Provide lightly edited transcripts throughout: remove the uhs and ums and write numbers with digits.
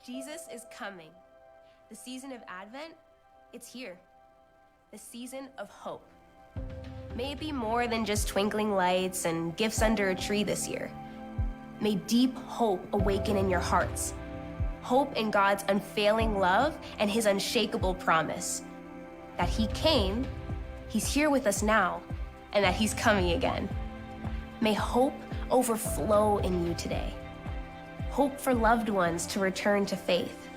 Jesus is coming. The season of Advent, it's here. The season of hope. May it be more than just twinkling lights and gifts under a tree this year. May deep hope awaken in your hearts. Hope in God's unfailing love and his unshakable promise. That he came, he's here with us now, and that he's coming again. May hope overflow in you today. Hope for loved ones to return to faith.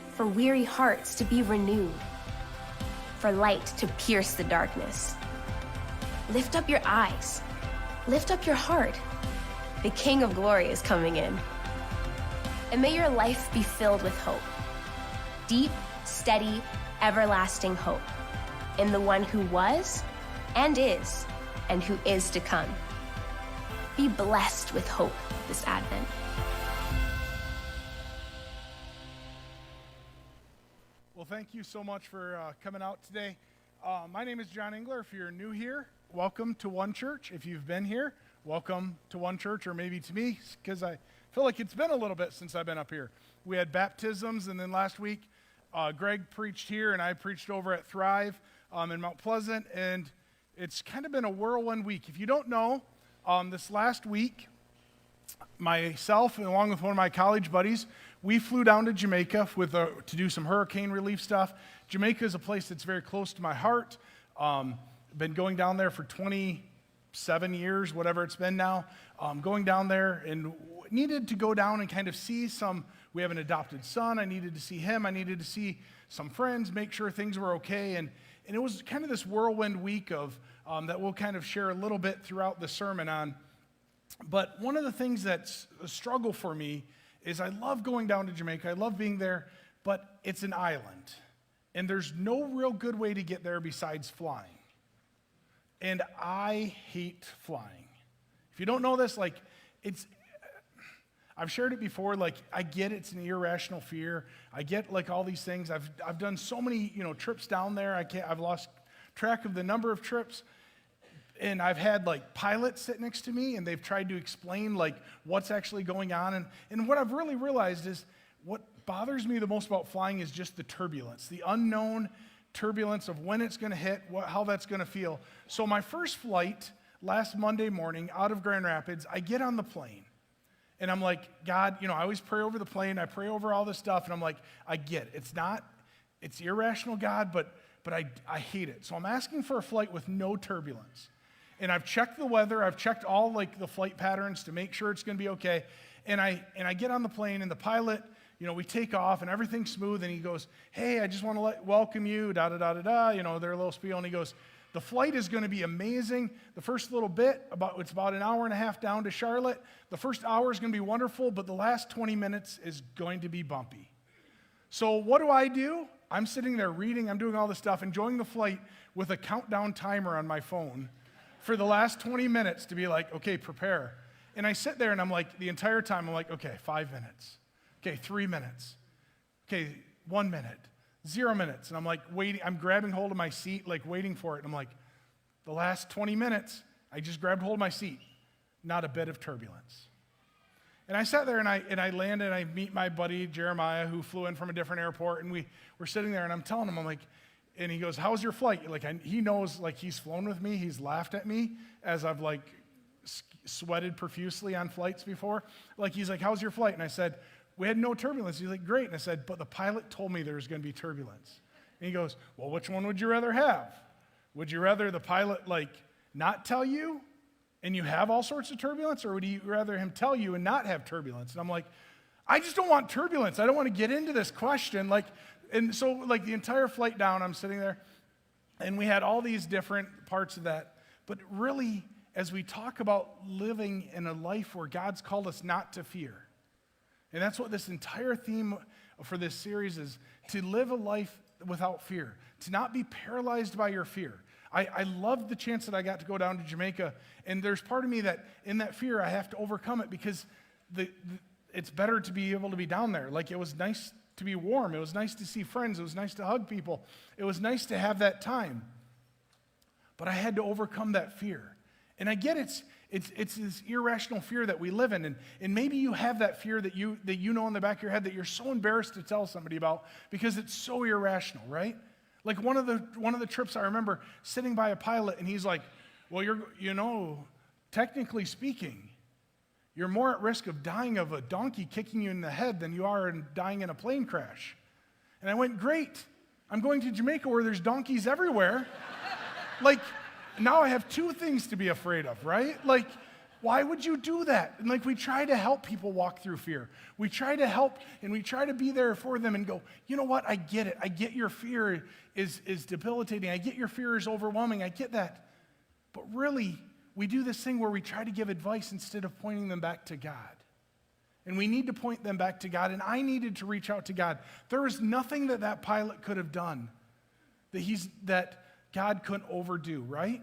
For weary hearts to be renewed. For light to pierce the darkness. Lift up your eyes. Lift up your heart. The King of Glory is coming in. And may your life be filled with hope. Deep, steady, everlasting hope in the one who was and who is to come. Be blessed with hope this Advent. Well, thank you so much for coming out today. My name is John Engler. If you're new here, welcome to One Church. If you've been here, welcome to One Church, or maybe to me, because I feel like it's been a little bit since I've been up here. We had baptisms, and then last week, Greg preached here, and I preached over at Thrive in Mount Pleasant, and it's kind of been a whirlwind week. If you don't know, this last week, myself, along with one of my college buddies, we flew down to Jamaica to do some hurricane relief stuff. Jamaica is a place that's very close to my heart. Been going down there for 27 years, whatever it's been now. Going down there and needed to go down and kind of see we have an adopted son. I needed to see him. I needed to see some friends, make sure things were okay. And it was kind of this whirlwind week of that we'll kind of share a little bit throughout the sermon on. But one of the things that's a struggle for me is I love going down to Jamaica. I love being there, but it's an island. And there's no real good way to get there besides flying. And I hate flying. If you don't know this, I've shared it before, I get it's an irrational fear. I get all these things. I've done so many, trips down there. I've lost track of the number of trips. And I've had pilots sit next to me, and they've tried to explain what's actually going on. And what I've really realized is what bothers me the most about flying is just the turbulence, the unknown turbulence of when it's going to hit, how that's going to feel. So my first flight last Monday morning out of Grand Rapids, I get on the plane. And I'm like, God, I always pray over the plane. I pray over all this stuff. And I'm like, I get it. It's irrational, God, but I hate it. So I'm asking for a flight with no turbulence. And I've checked the weather. I've checked all the flight patterns to make sure it's going to be okay. And I get on the plane, and the pilot, we take off, and everything's smooth. And he goes, hey, I just want to welcome you, da-da-da-da-da, their little spiel. And he goes, the flight is going to be amazing. The first little bit, it's about an hour and a half down to Charlotte. The first hour is going to be wonderful, but the last 20 minutes is going to be bumpy. So what do? I'm sitting there reading. I'm doing all this stuff, enjoying the flight with a countdown timer on my phone for the last 20 minutes to be okay, prepare. And I sit there, and I'm the entire time, I'm okay, 5 minutes. Okay, 3 minutes. Okay, 1 minute. 0 minutes. And I'm waiting. I'm grabbing hold of my seat, waiting for it. And I'm the last 20 minutes, I just grabbed hold of my seat. Not a bit of turbulence. And I sat there, and I land, and I meet my buddy, Jeremiah, who flew in from a different airport. And we're sitting there, and I'm telling him, and he goes, how's your flight? He knows, he's flown with me. He's laughed at me as I've, sweated profusely on flights before. He's how's your flight? And I said, we had no turbulence. He's great. And I said, but the pilot told me there was going to be turbulence. And he goes, well, which one would you rather have? Would you rather the pilot, not tell you and you have all sorts of turbulence, or would you rather him tell you and not have turbulence? And I'm I just don't want turbulence. I don't want to get into this question. And so, the entire flight down, I'm sitting there, and we had all these different parts of that. But really, as we talk about living in a life where God's called us not to fear, and that's what this entire theme for this series is, to live a life without fear, to not be paralyzed by your fear. I loved the chance that I got to go down to Jamaica, and there's part of me that in that fear I have to overcome it, because it's better to be able to be down there. It was nice to be warm. It was nice to see friends. It was nice to hug people. It was nice to have that time. But I had to overcome that fear. And I get it's this irrational fear that we live in. And maybe you have that fear that you know in the back of your head that you're so embarrassed to tell somebody about because it's so irrational, right? Like one of the trips I remember sitting by a pilot and he's like, well, technically speaking, you're more at risk of dying of a donkey kicking you in the head than you are in dying in a plane crash. And I went, great. I'm going to Jamaica where there's donkeys everywhere. Like, now I have two things to be afraid of, right? Like, why would you do that? And like, we try to help people walk through fear. We try to help and we try to be there for them and go, you know what? I get it. I get your fear is debilitating. I get your fear is overwhelming. I get that. But really, we do this thing where we try to give advice instead of pointing them back to God. And we need to point them back to God. And I needed to reach out to God. There was nothing that pilot could have done that God couldn't overdo, right?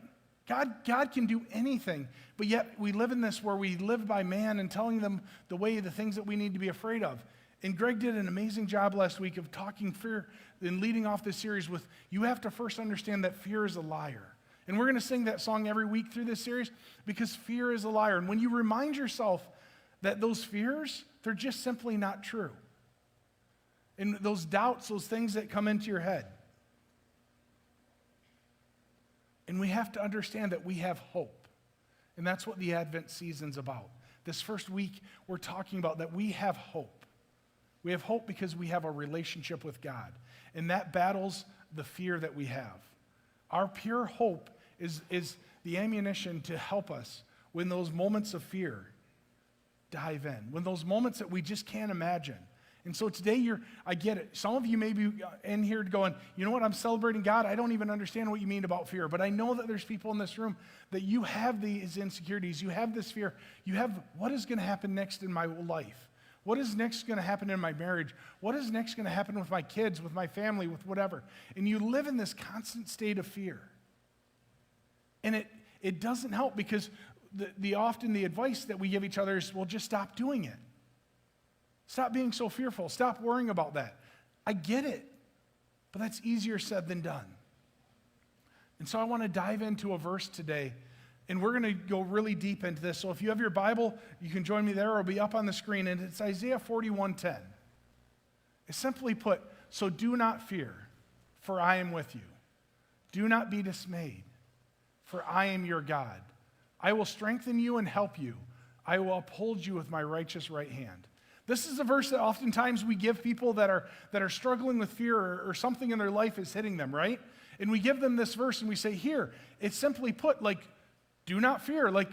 God can do anything, but yet we live in this where we live by man and telling them the things that we need to be afraid of. And Greg did an amazing job last week of talking fear and leading off this series with, you have to first understand that fear is a liar. And we're going to sing that song every week through this series because fear is a liar. And when you remind yourself that those fears, they're just simply not true. And those doubts, those things that come into your head. And we have to understand that we have hope. And that's what the Advent season's about. This first week, we're talking about that we have hope. We have hope because we have a relationship with God. And that battles the fear that we have. Our pure hope is the ammunition to help us when those moments of fear dive in. When those moments that we just can't imagine. And so today, I get it. Some of you may be in here going, you know what, I'm celebrating God. I don't even understand what you mean about fear. But I know that there's people in this room that you have these insecurities. You have this fear. You have, what is going to happen next in my life? What is next going to happen in my marriage? What is next going to happen with my kids, with my family, with whatever? And you live in this constant state of fear. And it doesn't help because often the advice that we give each other is, well, just stop doing it. Stop being so fearful. Stop worrying about that. I get it, but that's easier said than done. And so I want to dive into a verse today, and we're going to go really deep into this. So if you have your Bible, you can join me there. It'll be up on the screen, and it's Isaiah 41:10. It's simply put, so do not fear, for I am with you. Do not be dismayed, for I am your God. I will strengthen you and help you. I will uphold you with my righteous right hand. This is a verse that oftentimes we give people that are struggling with fear or something in their life is hitting them, right? And we give them this verse and we say, here, it's simply put, like, do not fear. Like,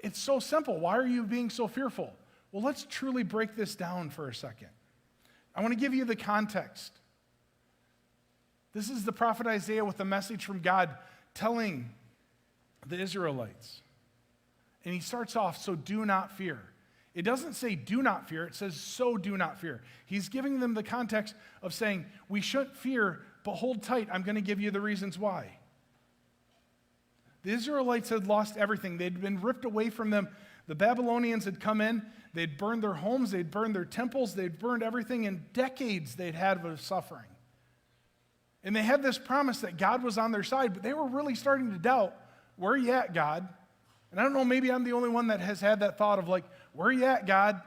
it's so simple. Why are you being so fearful? Well, let's truly break this down for a second. I want to give you the context. This is the prophet Isaiah with a message from God telling the Israelites. And he starts off, so do not fear. It doesn't say do not fear, it says so do not fear. He's giving them the context of saying we shouldn't fear, but hold tight, I'm going to give you the reasons why. The Israelites had lost everything. They'd been ripped away from them. The Babylonians had come in, they'd burned their homes, they'd burned their temples, they'd burned everything in decades they'd had of suffering. And they had this promise that God was on their side, but they were really starting to doubt, where are you at, God? And I don't know, maybe I'm the only one that has had that thought of like, where are you at, God?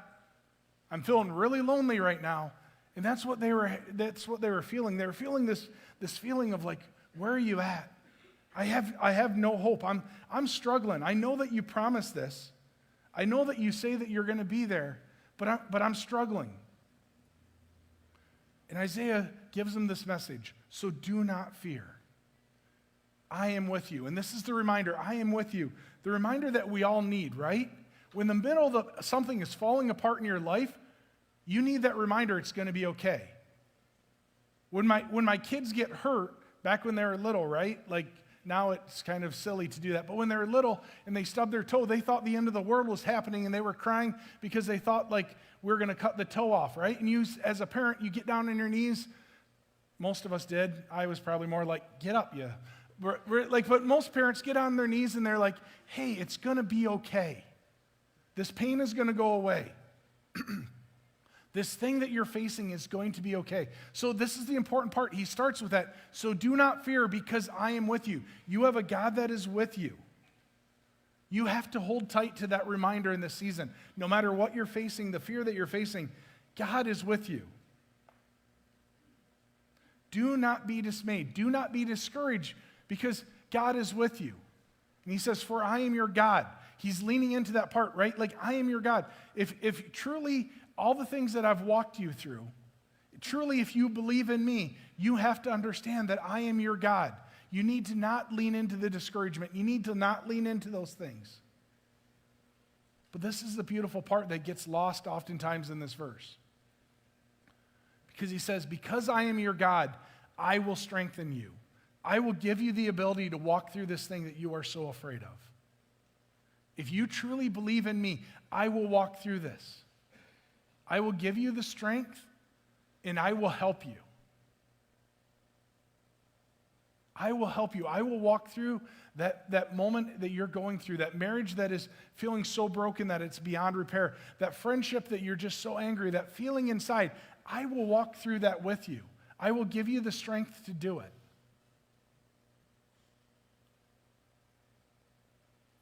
I'm feeling really lonely right now. And that's what they were feeling. They were feeling this feeling of like, where are you at? I have no hope. I'm struggling. I know that you promised this. I know that you say that you're going to be there, but I'm struggling. And Isaiah gives them this message. So do not fear. I am with you. And this is the reminder, I am with you. The reminder that we all need, right? When the middle of something is falling apart in your life, you need that reminder it's going to be okay. When my kids get hurt, back when they were little, right? Like now it's kind of silly to do that. But when they were little and they stubbed their toe, they thought the end of the world was happening and they were crying because they thought like we're going to cut the toe off, right? And you, as a parent, you get down on your knees. Most of us did. I was probably more like, get up, you. But most parents get on their knees and they're like, hey, it's going to be okay. This pain is going to go away. This thing that you're facing is going to be okay. So this is the important part. He starts with that. So do not fear because I am with you. You have a God that is with you. You have to hold tight to that reminder in this season. No matter what you're facing, the fear that you're facing, God is with you. Do not be dismayed. Do not be discouraged because God is with you. And he says, for I am your God. He's leaning into that part, right? Like, I am your God. If truly all the things that I've walked you through, truly if you believe in me, you have to understand that I am your God. You need to not lean into the discouragement. You need to not lean into those things. But this is the beautiful part that gets lost oftentimes in this verse. Because he says, because I am your God, I will strengthen you. I will give you the ability to walk through this thing that you are so afraid of. If you truly believe in me, I will walk through this. I will give you the strength, and I will help you. I will help you. I will walk through that moment that you're going through, that marriage that is feeling so broken that it's beyond repair, that friendship that you're just so angry, that feeling inside. I will walk through that with you. I will give you the strength to do it.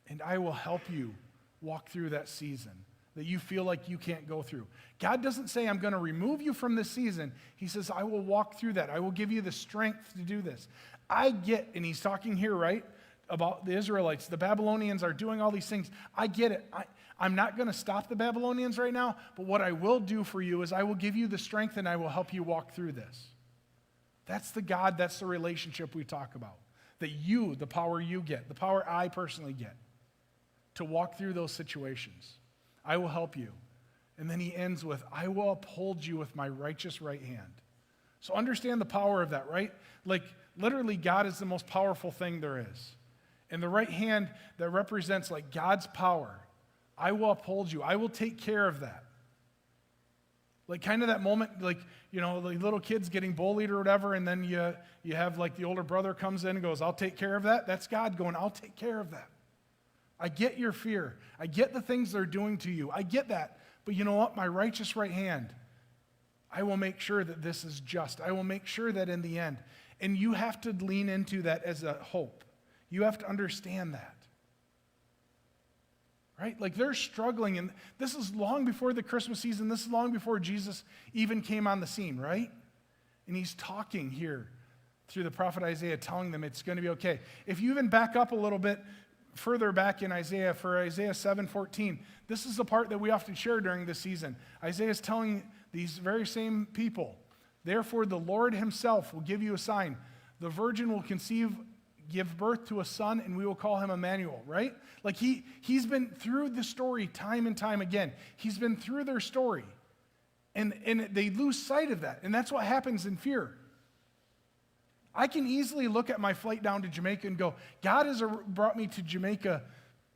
And I will help you walk through that season that you feel like you can't go through. God doesn't say, I'm going to remove you from this season. He says, I will walk through that. I will give you the strength to do this. I get, and he's talking here, right, about the Israelites. The Babylonians are doing all these things. I get it. I'm not going to stop the Babylonians right now, but what I will do for you is I will give you the strength and I will help you walk through this. That's the God, that's the relationship we talk about. That you, the power you get, the power I personally get to walk through those situations. I will help you. And then he ends with, I will uphold you with my righteous right hand. So understand the power of that, right? Like, literally, God is the most powerful thing there is. And the right hand that represents like God's power, I will uphold you. I will take care of that. Like kind of that moment, like, you know, the little kids getting bullied or whatever, and then you have like the older brother comes in and goes, I'll take care of that. That's God going, I'll take care of that. I get your fear. I get the things they're doing to you. I get that. But you know what? My righteous right hand, I will make sure that this is just. I will make sure that in the end. And you have to lean into that as a hope. You have to understand that. Right? Like they're struggling, and this is long before the Christmas season. This is long before Jesus even came on the scene, right? And he's talking here through the prophet Isaiah, telling them it's going to be okay. If you even back up a little bit further back in Isaiah, for Isaiah 7:14, this is the part that we often share during this season. Isaiah is telling these very same people, therefore the Lord himself will give you a sign. The virgin will give birth to a son, and we will call him Emmanuel, right? Like he's been through the story time and time again. He's been through their story. And they lose sight of that. And that's what happens in fear. I can easily look at my flight down to Jamaica and go, God has brought me to Jamaica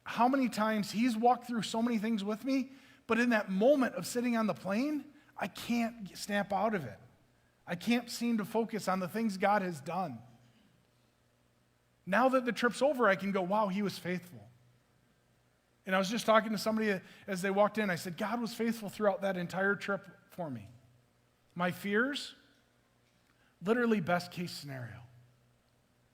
how many times? He's walked through so many things with me. But in that moment of sitting on the plane, I can't snap out of it. I can't seem to focus on the things God has done. Now that the trip's over, I can go, wow, he was faithful. And I was just talking to somebody as they walked in. I said, God was faithful throughout that entire trip for me. My fears, literally best case scenario.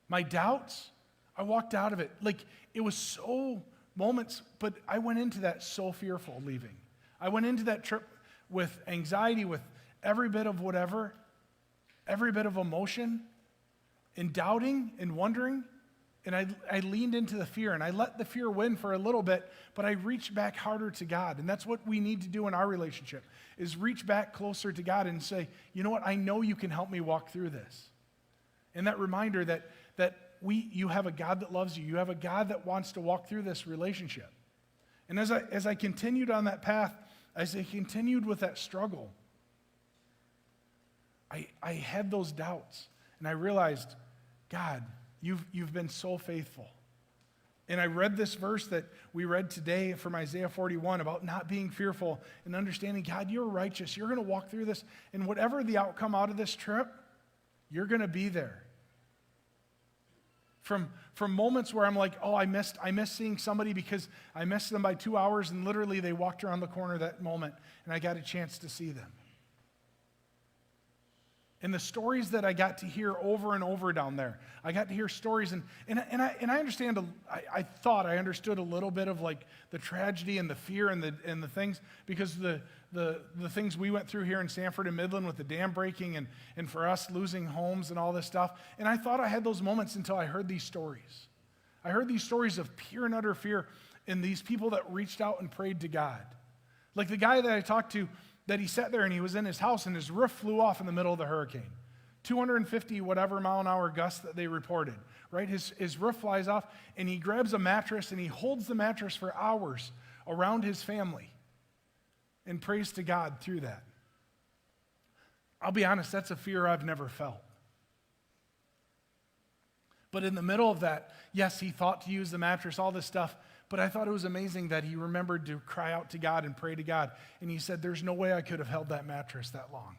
My doubts, I walked out of it. Like it was so moments, but I went into that so fearful leaving. I went into that trip with anxiety, with every bit of whatever, every bit of emotion, and doubting and wondering. And I leaned into the fear, and I let the fear win for a little bit, but I reached back harder to God. And that's what we need to do in our relationship, is reach back closer to God and say, you know what, I know you can help me walk through this. And that reminder that you have a God that loves you. You have a God that wants to walk through this relationship. And as I continued on that path, as I continued with that struggle, I had those doubts, and I realized, God, You've been so faithful. And I read this verse that we read today from Isaiah 41 about not being fearful and understanding, God, you're righteous. You're going to walk through this. And whatever the outcome out of this trip, you're going to be there. From moments where I'm like, oh, I missed seeing somebody because I missed them by 2 hours, and literally they walked around the corner that moment, and I got a chance to see them. And the stories that I got to hear over and over down there, I got to hear stories, and I understand. I thought I understood a little bit of like the tragedy and the fear and the things, because the things we went through here in Sanford and Midland with the dam breaking and for us losing homes and all this stuff. And I thought I had those moments until I heard these stories. I heard these stories of pure and utter fear in these people that reached out and prayed to God. Like the guy that I talked to, that he sat there and he was in his house and his roof flew off in the middle of the hurricane. 250 whatever mile an hour gusts that they reported, right? His roof flies off and he grabs a mattress and he holds the mattress for hours around his family and prays to God through that. I'll be honest, that's a fear I've never felt. But in the middle of that, yes, he thought to use the mattress, all this stuff, but I thought it was amazing that he remembered to cry out to God and pray to God. And he said, there's no way I could have held that mattress that long.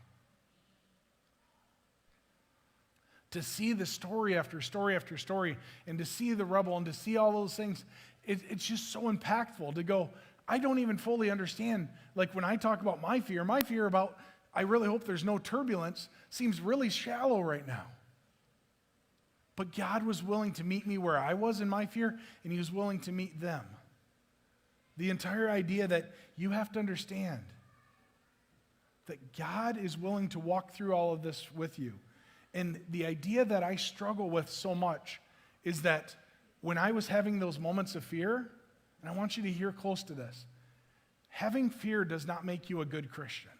To see the story after story after story, and to see the rubble, and to see all those things, it's just so impactful to go, I don't even fully understand. Like when I talk about my fear about, I really hope there's no turbulence, seems really shallow right now. But God was willing to meet me where I was in my fear, and he was willing to meet them. The entire idea that you have to understand that God is willing to walk through all of this with you. And the idea that I struggle with so much is that when I was having those moments of fear, and I want you to hear close to this, having fear does not make you a good Christian.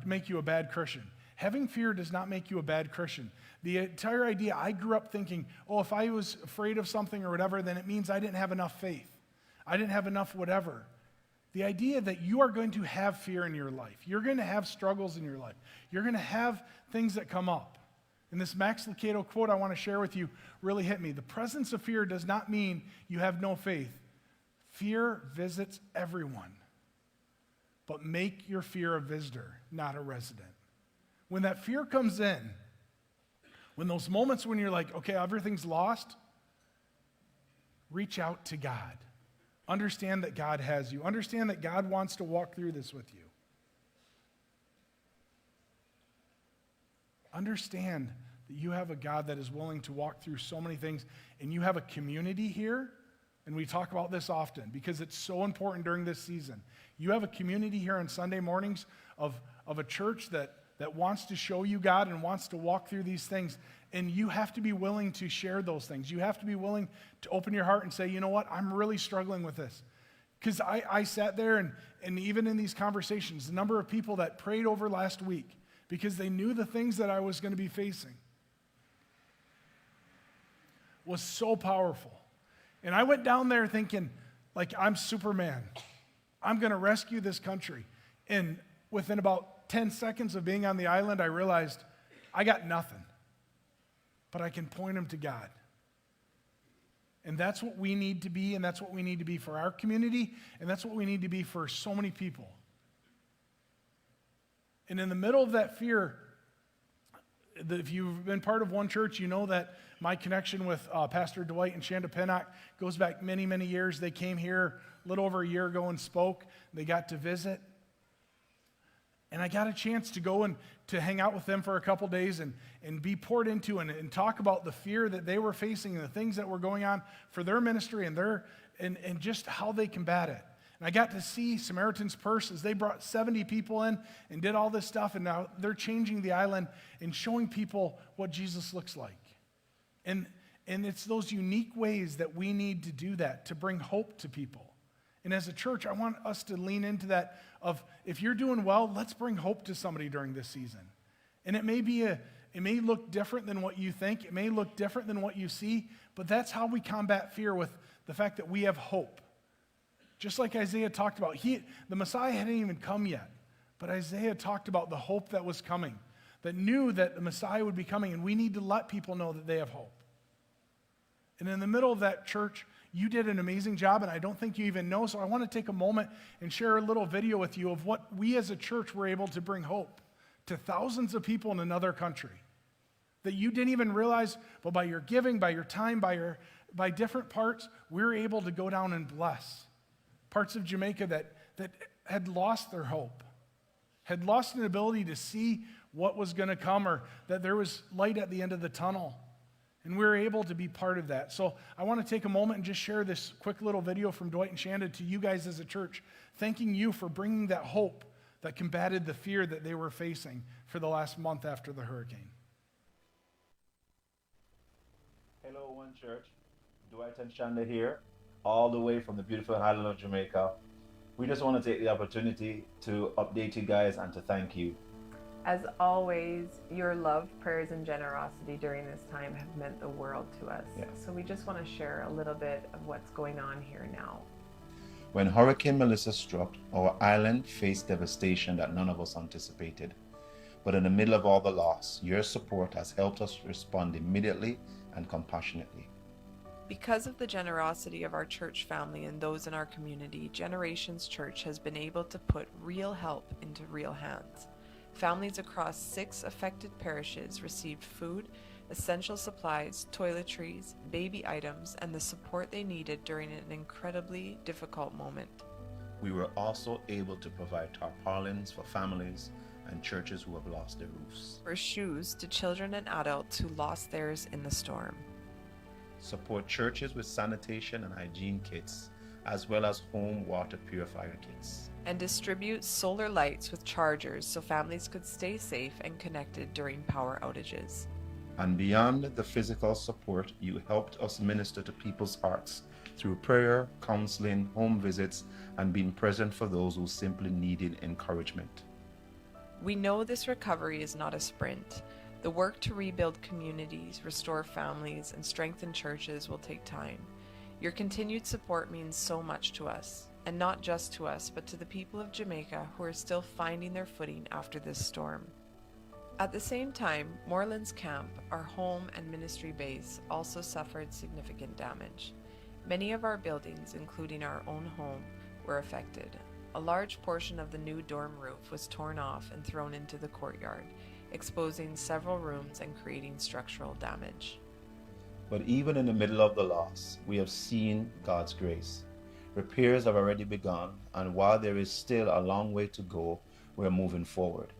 Make you a bad Christian. Having fear does not make you a bad Christian. The entire idea, I grew up thinking, if I was afraid of something or whatever, then it means I didn't have enough faith. I didn't have enough whatever. The idea that you are going to have fear in your life. You're going to have struggles in your life. You're going to have things that come up. And this Max Lucado quote I want to share with you really hit me. The presence of fear does not mean you have no faith. Fear visits everyone. But make your fear a visitor, not a resident. When that fear comes in, when those moments when you're like, okay, everything's lost, reach out to God. Understand that God has you. Understand that God wants to walk through this with you. Understand that you have a God that is willing to walk through so many things, and you have a community here, and we talk about this often because it's so important during this season. You have a community here on Sunday mornings of a church that wants to show you God and wants to walk through these things. And you have to be willing to share those things. You have to be willing to open your heart and say, you know what, I'm really struggling with this. Because I sat there and even in these conversations, the number of people that prayed over last week because they knew the things that I was going to be facing was so powerful. And I went down there thinking, like, I'm Superman. I'm going to rescue this country. And within about 10 seconds of being on the island, I realized I got nothing, but I can point them to God. And that's what we need to be, and that's what we need to be for our community, and that's what we need to be for so many people. And in the middle of that fear, if you've been part of one church, you know that my connection with Pastor Dwight and Shanda Pinnock goes back many, many years. They came here a little over a year ago and spoke. They got to visit. And I got a chance to go and to hang out with them for a couple days and be poured into and talk about the fear that they were facing and the things that were going on for their ministry and just how they combat it. And I got to see Samaritan's Purse as they brought 70 people in and did all this stuff, and now they're changing the island and showing people what Jesus looks like. And it's those unique ways that we need to do that, to bring hope to people. And as a church, I want us to lean into that of, if you're doing well, let's bring hope to somebody during this season. And it may look different than what you think. It may look different than what you see, but that's how we combat fear, with the fact that we have hope. Just like Isaiah talked about, the Messiah hadn't even come yet, but Isaiah talked about the hope that was coming, that knew that the Messiah would be coming, and we need to let people know that they have hope. And in the middle of that, church, you did an amazing job, and I don't think you even know, so I want to take a moment and share a little video with you of what we as a church were able to bring hope to thousands of people in another country that you didn't even realize, but by your giving, by your time, by different parts, we're able to go down and bless parts of Jamaica that had lost their hope, had lost an ability to see what was going to come or that there was light at the end of the tunnel. And we were able to be part of that. So I want to take a moment and just share this quick little video from Dwight and Shanda to you guys as a church, thanking you for bringing that hope that combated the fear that they were facing for the last month after the hurricane. Hello, One Church. Dwight and Shanda here, all the way from the beautiful island of Jamaica. We just want to take the opportunity to update you guys and to thank you. As always, your love, prayers, and generosity during this time have meant the world to us. Yeah. So we just want to share a little bit of what's going on here now. When Hurricane Melissa struck, our island faced devastation that none of us anticipated. But in the middle of all the loss, your support has helped us respond immediately and compassionately. Because of the generosity of our church family and those in our community, Generations Church has been able to put real help into real hands. Families across 6 affected parishes received food, essential supplies, toiletries, baby items, and the support they needed during an incredibly difficult moment. We were also able to provide tarpaulins for families and churches who have lost their roofs. For shoes to children and adults who lost theirs in the storm. Support churches with sanitation and hygiene kits, as well as home water purifier kits. And distribute solar lights with chargers so families could stay safe and connected during power outages. And beyond the physical support, you helped us minister to people's hearts through prayer, counseling, home visits, and being present for those who simply needed encouragement. We know this recovery is not a sprint. The work to rebuild communities, restore families, and strengthen churches will take time. Your continued support means so much to us, and not just to us, but to the people of Jamaica who are still finding their footing after this storm. At the same time, Moorlands Camp, our home and ministry base, also suffered significant damage. Many of our buildings, including our own home, were affected. A large portion of the new dorm roof was torn off and thrown into the courtyard, exposing several rooms and creating structural damage. But even in the middle of the loss, we have seen God's grace. Repairs have already begun, and while there is still a long way to go, we're moving forward.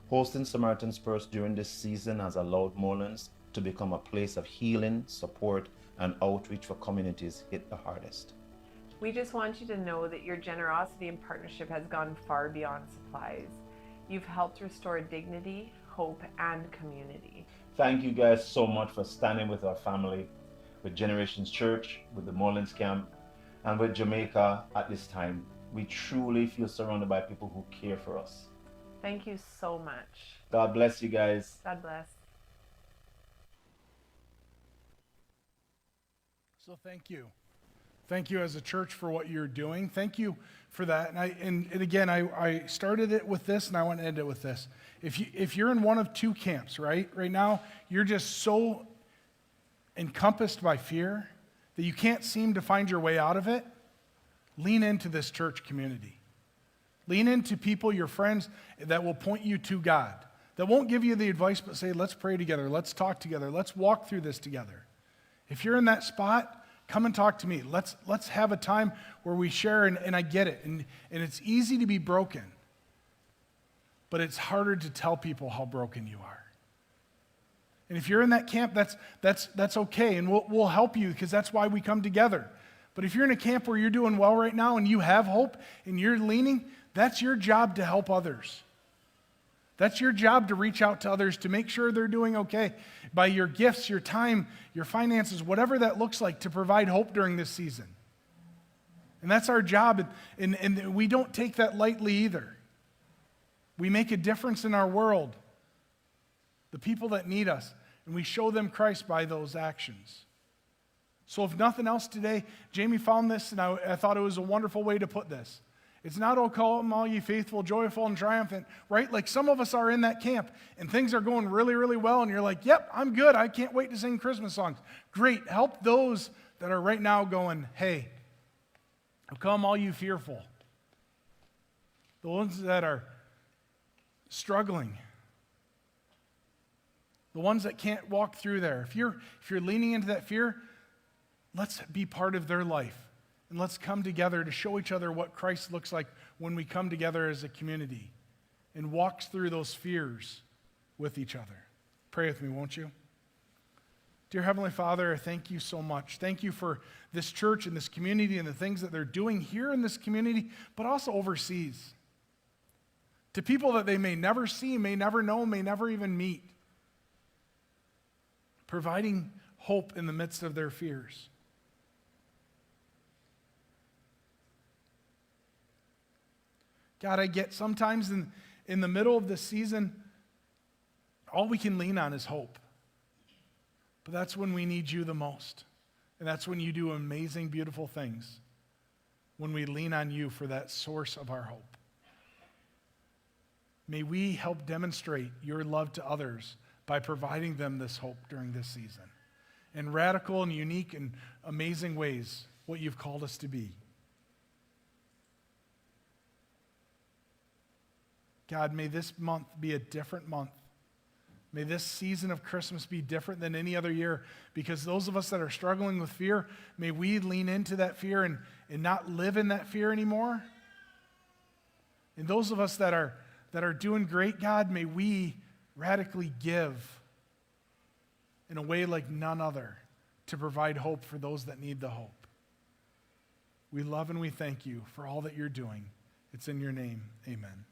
Hosting Samaritan's Purse during this season has allowed Moorlands to become a place of healing, support, and outreach for communities hit the hardest. We just want you to know that your generosity and partnership has gone far beyond supplies. You've helped restore dignity, hope, and community. Thank you guys so much for standing with our family, with Generations Church, with the Moorlands Camp, and with Jamaica at this time. We truly feel surrounded by people who care for us. Thank you so much. God bless you guys. God bless. So thank you. Thank you as a church for what you're doing. Thank you for that. And again, I started it with this and I want to end it with this. If you're in one of 2 camps, right now, you're just so encompassed by fear that you can't seem to find your way out of it, lean into this church community. Lean into people, your friends, that will point you to God, that won't give you the advice, but say, let's pray together, let's talk together, let's walk through this together. If you're in that spot, come and talk to me. Let's have a time where we share, and I get it. And it's easy to be broken, but it's harder to tell people how broken you are. And if you're in that camp, that's okay, and we'll help you because that's why we come together. But if you're in a camp where you're doing well right now and you have hope and you're leaning, that's your job to help others. That's your job to reach out to others to make sure they're doing okay by your gifts, your time, your finances, whatever that looks like, to provide hope during this season. And that's our job, and we don't take that lightly either. We make a difference in our world, the people that need us, and we show them Christ by those actions. So if nothing else today, Jamie found this, and I thought it was a wonderful way to put this. It's not, oh, come all ye faithful, joyful, and triumphant, right? Like some of us are in that camp, and things are going really, really well, and you're like, yep, I'm good. I can't wait to sing Christmas songs. Great. Help those that are right now going, hey, come all you fearful. The ones that are struggling. The ones that can't walk through there. If you're leaning into that fear, let's be part of their life. And let's come together to show each other what Christ looks like when we come together as a community. and walks through those fears with each other. Pray with me, won't you? Dear Heavenly Father, I thank you so much. Thank you for this church and this community and the things that they're doing here in this community, but also overseas. To people that they may never see, may never know, may never even meet. Providing hope in the midst of their fears. God, I get sometimes in the middle of the season, all we can lean on is hope. But that's when we need you the most. And that's when you do amazing, beautiful things. When we lean on you for that source of our hope. May we help demonstrate your love to others by providing them this hope during this season. In radical and unique and amazing ways, what you've called us to be. God, may this month be a different month. May this season of Christmas be different than any other year, because those of us that are struggling with fear, may we lean into that fear and not live in that fear anymore. And those of us that are doing great, God, may we radically give in a way like none other to provide hope for those that need the hope. We love and we thank you for all that you're doing. It's in your name. Amen.